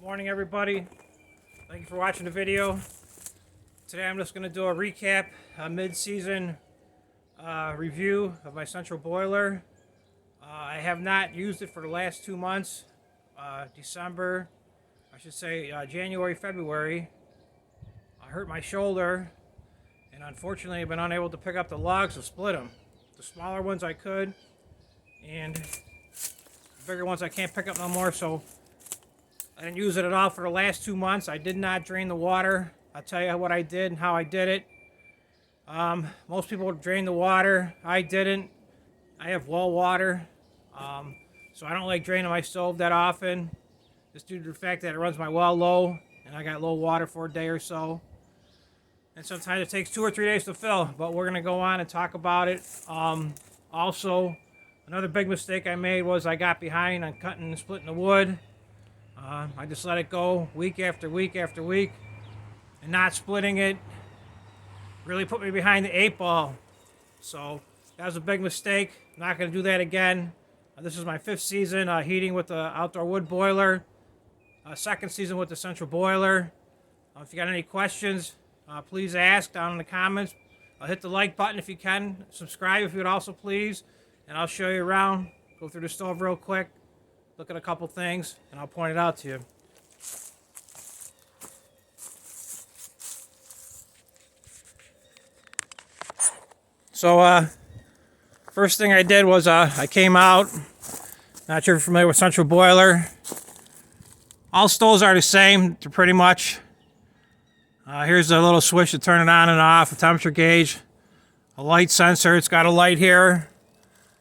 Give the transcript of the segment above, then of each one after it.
Morning, everybody. Thank you for watching the video. Today I'm just going to do a recap, a mid-season review of my central boiler. I have not used it for the last 2 months, December, I should say January, February. I hurt my shoulder, and unfortunately I've been unable to pick up the logs to split them. The smaller ones I could, and the bigger ones I can't pick up no more, so I didn't use it at all for the last 2 months. I did not drain the water. I'll tell you what I did and how I did it. Most people drain the water. I didn't. I have well water, so I don't like draining my stove that often, just due to the fact that it runs my well low, and I got low water for a day or so. And sometimes it takes 2 or 3 days to fill, but we're going to go on and talk about it. Also, another big mistake I made was I got behind on cutting and splitting the wood. I just let it go week after week after week, and not splitting it really put me behind the 8 ball. So that was a big mistake. I'm not going to do that again. This is my 5th season heating with the outdoor wood boiler. 2nd season with the central boiler. If you got any questions, please ask down in the comments. Hit the like button if you can. Subscribe if you would also please. And I'll show you around. Go through the stove real quick. Look at a couple things, and I'll point it out to you. So, first thing I did was I came out. Not sure if you're familiar with central boiler. All stoves are the same, they're pretty much. Here's a little switch to turn it on and off, a temperature gauge, a light sensor. It's got a light here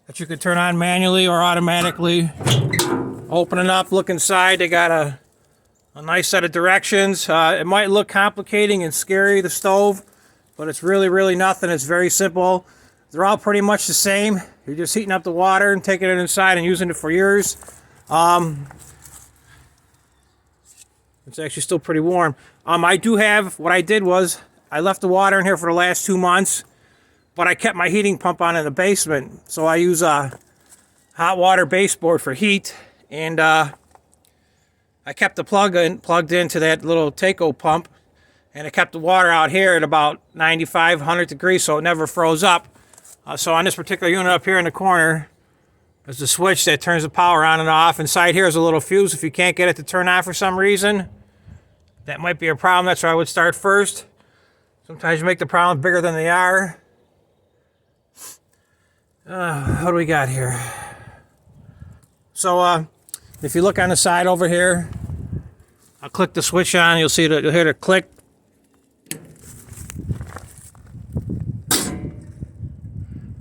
that you can turn on manually or automatically. Open it up, look inside. They got a nice set of directions. It might look complicating and scary, the stove, but it's really nothing. It's very simple. They're all pretty much the same. You're just heating up the water and taking it inside and using it for yours. It's actually still pretty warm. I do have, what I did was, I left the water in here for the last 2 months, but I kept my heating pump on in the basement. So I use a hot water baseboard for heat. And I kept the plugged into that little Taco pump, and it kept the water out here at about 95, 100 degrees, so it never froze up. So on this particular unit up here in the corner, there's a switch that turns the power on and off. Inside here is a little fuse. If you can't get it to turn on for some reason, that might be a problem. That's where I would start first. Sometimes you make the problems bigger than they are. What do we got here? So, if you look on the side over here, I'll click the switch on. You'll see you'll hear the click.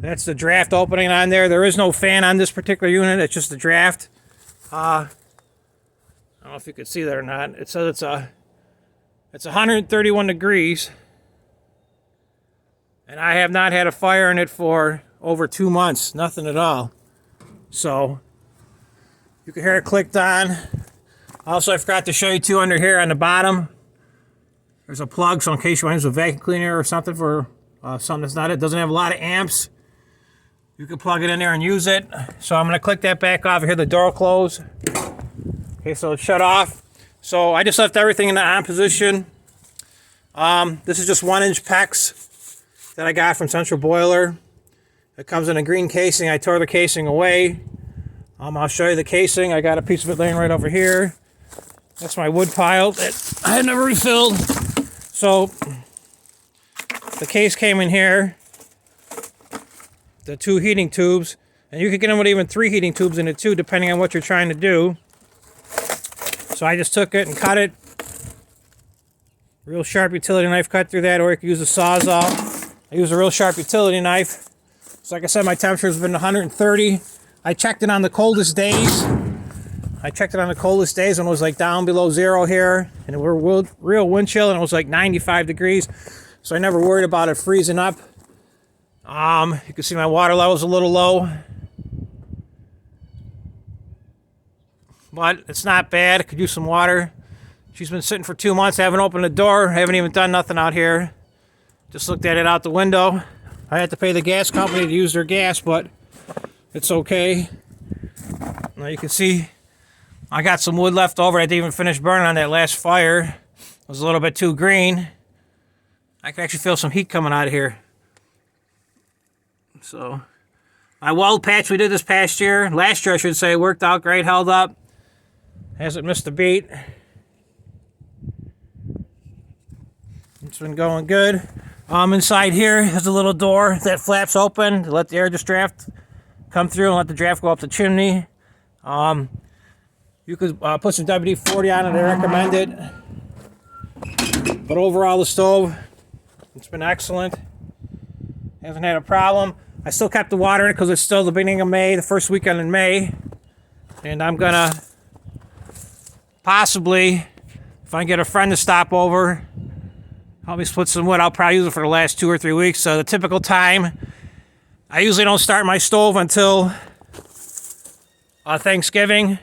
That's the draft opening on there. There is no fan on this particular unit. It's just the draft. I don't know if you can see that or not. It says it's 131 degrees, and I have not had a fire in it for over 2 months. Nothing at all. So you can hear it clicked on. Also, I forgot to show you too, under here on the bottom, there's a plug, so in case you want to use a vacuum cleaner or something for something that's not, it doesn't have a lot of amps, you can plug it in there and use it. So I'm going to click that back off. Here the door will close. Okay, so it's shut off. So I just left everything in the on position. This is just 1-inch PEX that I got from Central Boiler. It comes in a green casing. I tore the casing away. I'll show you the casing. I got a piece of it laying right over here. That's my wood pile that I had never refilled. So the case came in here, the 2 heating tubes, and you can get them with even 3 heating tubes in it too, depending on what you're trying to do. So I just took it and cut it. Real sharp utility knife cut through that, or you can use a Sawzall. I use a real sharp utility knife. So like I said, my temperature has been 130. I checked it on the coldest days. When it was like down below 0 here, and we're real wind chill, and it was like 95 degrees. So I never worried about it freezing up. You can see my water level's a little low, but it's not bad. I could use some water. She's been sitting for 2 months. I haven't opened the door. I haven't even done nothing out here. Just looked at it out the window. I had to pay the gas company to use their gas, but it's okay. Now you can see I got some wood left over. I didn't even finish burning on that last fire. It was a little bit too green. I can actually feel some heat coming out of here. So, my weld patch we did this past year, last year I should say, worked out great, held up. Hasn't missed a beat. It's been going good. Inside here is a little door that flaps open to let the air draft come through and let the draft go up the chimney. You could put some WD-40 on it, I recommend it. But overall, the stove, it's been excellent. Haven't had a problem. I still kept the water in it because it's still the beginning of May, the first weekend in May. And I'm gonna possibly, if I can get a friend to stop over, help me split some wood. I'll probably use it for the last 2 or 3 weeks. So the typical time, I usually don't start my stove until Thanksgiving.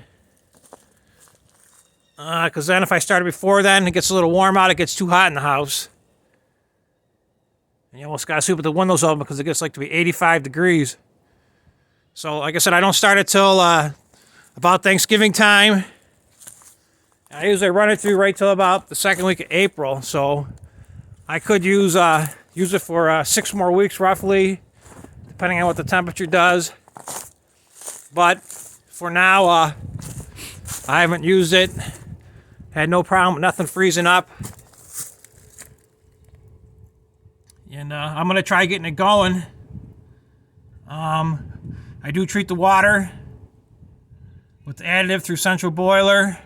Because then if I start it before then, it gets a little warm out. It gets too hot in the house. And you almost got to sleep with the windows open because it gets like to be 85 degrees. So like I said, I don't start it till about Thanksgiving time. I usually run it through right till about the second week of April. So I could use it for 6 more weeks roughly, depending on what the temperature does. But for now, I haven't used it. Had no problem with nothing freezing up. And I'm going to try getting it going. I do treat the water with the additive through Central Boiler.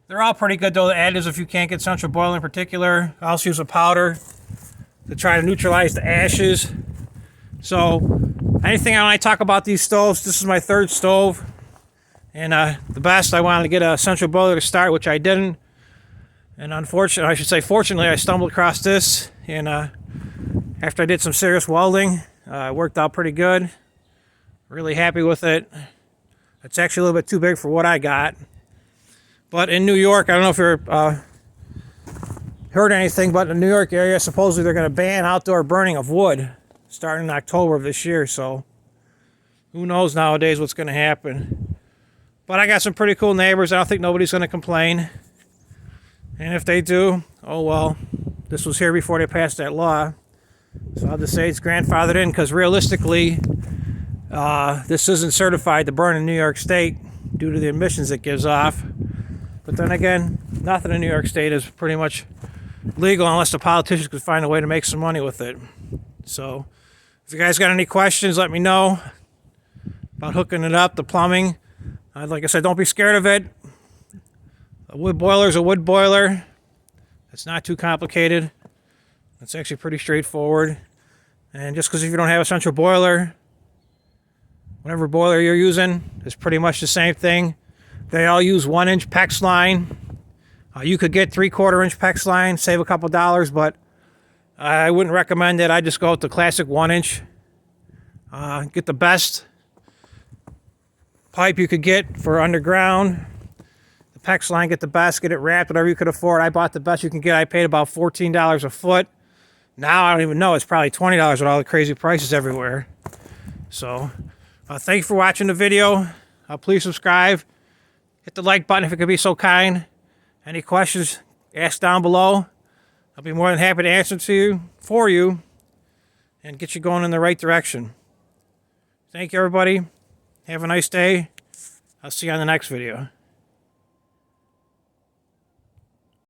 They're all pretty good though, the additives, if you can't get Central Boiler in particular. I also use a powder to try to neutralize the ashes. So, anything when I talk about these stoves, this is my 3rd stove. And the best, I wanted to get a Central Boiler to start, which I didn't. And unfortunately, I should say fortunately, I stumbled across this. And after I did some serious welding, it worked out pretty good. Really happy with it. It's actually a little bit too big for what I got. But in New York, I don't know if you're heard anything, but in the New York area, supposedly they're going to ban outdoor burning of wood starting in October of this year. So who knows nowadays what's going to happen. But I got some pretty cool neighbors. I don't think nobody's going to complain. And if they do, oh well, this was here before they passed that law. So I'll just say it's grandfathered in because realistically, this isn't certified to burn in New York State due to the emissions it gives off. But then again, nothing in New York State is pretty much legal unless the politicians could find a way to make some money with it. So if you guys got any questions, let me know about hooking it up, the plumbing. Like I said, don't be scared of it. A wood boiler is a wood boiler. It's not too complicated. It's actually pretty straightforward. And just because if you don't have a Central Boiler, whatever boiler you're using is pretty much the same thing. They all use 1-inch PEX line. You could get 3/4-inch PEX line, save a couple dollars, but I wouldn't recommend it. I just go with the classic 1-inch. Get the best pipe you could get for underground. The PEX line, get the best, get it wrapped, whatever you could afford. I bought the best you can get. I paid about $14 a foot. Now I don't even know. It's probably $20 with all the crazy prices everywhere. So, thank you for watching the video. Please subscribe. Hit the like button if you could be so kind. Any questions, ask down below. I'll be more than happy to answer for you, and get you going in the right direction. Thank you, everybody. Have a nice day. I'll see you on the next video.